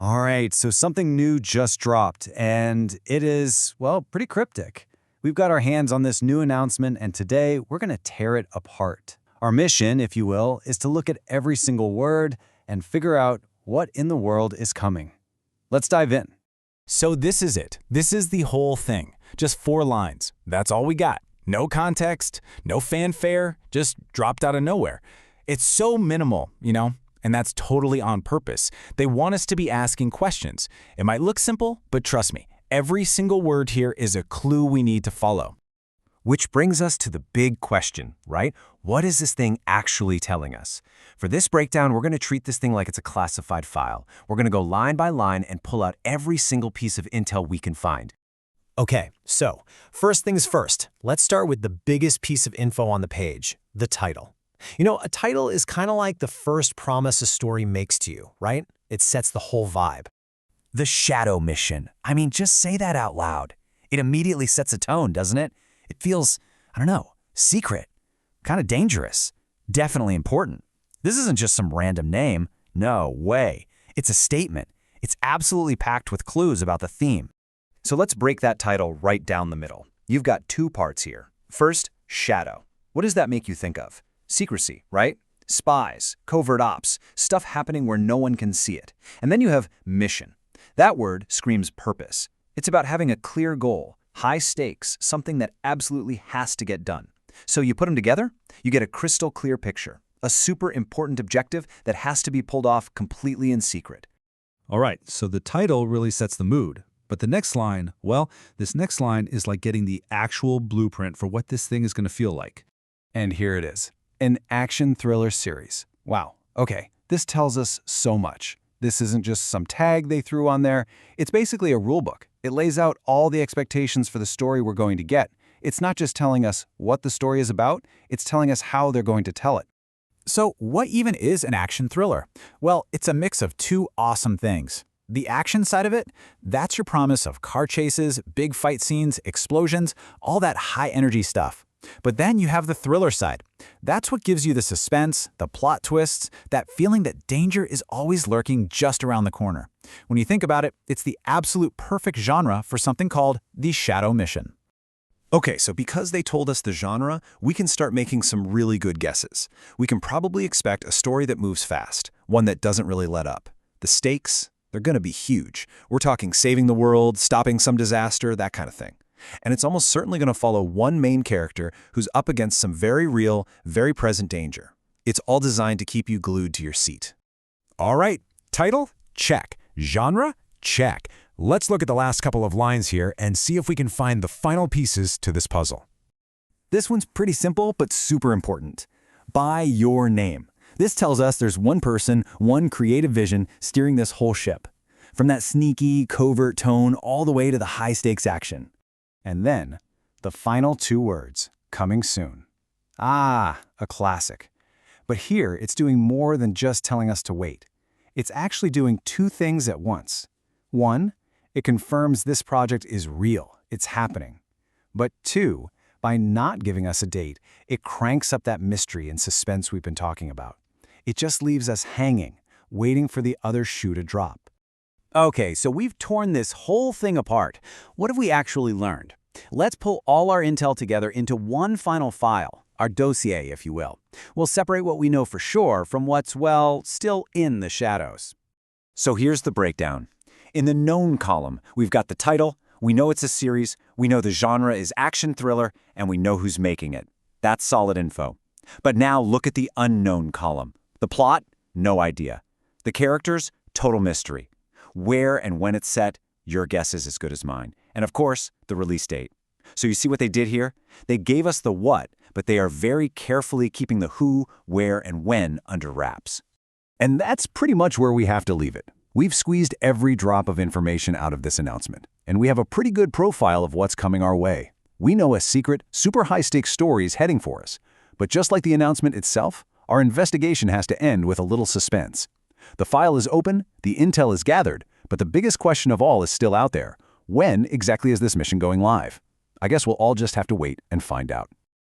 All right, so something new just dropped, and it is, well, pretty cryptic. We've got our hands on this new announcement, and today we're going to tear it apart. Our mission, if you will, is to look at every single word and figure out what in the world is coming. Let's dive in. So this is it. This is the whole thing. Just 4 lines. That's all we got. No context, no fanfare, just dropped out of nowhere. It's so minimal, and that's totally on purpose. They want us to be asking questions. It might look simple, but trust me, every single word here is a clue we need to follow. Which brings us to the big question, right? What is this thing actually telling us? For this breakdown, we're going to treat this thing like it's a classified file. We're going to go line by line and pull out every single piece of intel we can find. Okay, so first things first, let's start with the biggest piece of info on the page, the title. A title is kind of like the first promise a story makes to you, right? It sets the whole vibe. The Shadow Mission. I mean, just say that out loud. It immediately sets a tone, doesn't it? It feels, secret, kind of dangerous, definitely important. This isn't just some random name. No way. It's a statement. It's absolutely packed with clues about the theme. So let's break that title right down the middle. You've got 2 parts here. First, shadow. What does that make you think of? Secrecy, right? Spies, covert ops, stuff happening where no one can see it. And then you have mission. That word screams purpose. It's about having a clear goal, high stakes, something that absolutely has to get done. So you put them together, you get a crystal clear picture, a super important objective that has to be pulled off completely in secret. All right, so the title really sets the mood. But the next line, well, this next line is like getting the actual blueprint for what this thing is going to feel like. And here it is, an action thriller series. Wow, okay, this tells us so much. This isn't just some tag they threw on there. It's basically a rulebook. It lays out all the expectations for the story we're going to get. It's not just telling us what the story is about, it's telling us how they're going to tell it. So what even is an action thriller? Well, it's a mix of 2 awesome things. The action side of it, that's your promise of car chases, big fight scenes, explosions, all that high-energy stuff. But then you have the thriller side. That's what gives you the suspense, the plot twists, that feeling that danger is always lurking just around the corner. When you think about it, it's the absolute perfect genre for something called the Shadow Mission. Okay, so because they told us the genre, we can start making some really good guesses. We can probably expect a story that moves fast, one that doesn't really let up. The stakes, they're going to be huge. We're talking saving the world, stopping some disaster, that kind of thing. And it's almost certainly going to follow one main character who's up against some very real, very present danger. It's all designed to keep you glued to your seat. All right, title? Check. Genre? Check. Let's look at the last couple of lines here and see if we can find the final pieces to this puzzle. This one's pretty simple, but super important. By your name. This tells us there's one person, one creative vision steering this whole ship. From that sneaky, covert tone all the way to the high-stakes action. And then, the final 2 words, coming soon. Ah, a classic. But here, it's doing more than just telling us to wait. It's actually doing 2 things at once. 1, it confirms this project is real, it's happening. But 2, by not giving us a date, it cranks up that mystery and suspense we've been talking about. It just leaves us hanging, waiting for the other shoe to drop. Okay, so we've torn this whole thing apart. What have we actually learned? Let's pull all our intel together into one final file, our dossier, if you will. We'll separate what we know for sure from what's, well, still in the shadows. So here's the breakdown. In the known column, we've got the title, we know it's a series, we know the genre is action thriller, and we know who's making it. That's solid info. But now look at the unknown column. The plot? No idea. The characters? Total mystery. Where and when it's set, your guess is as good as mine. And of course, the release date. So you see what they did here? They gave us the what, but they are very carefully keeping the who, where, and when under wraps. And that's pretty much where we have to leave it. We've squeezed every drop of information out of this announcement, and we have a pretty good profile of what's coming our way. We know a secret, super high-stakes story is heading for us. But just like the announcement itself, our investigation has to end with a little suspense. The file is open, the intel is gathered, but the biggest question of all is still out there. When exactly is this mission going live? I guess we'll all just have to wait and find out.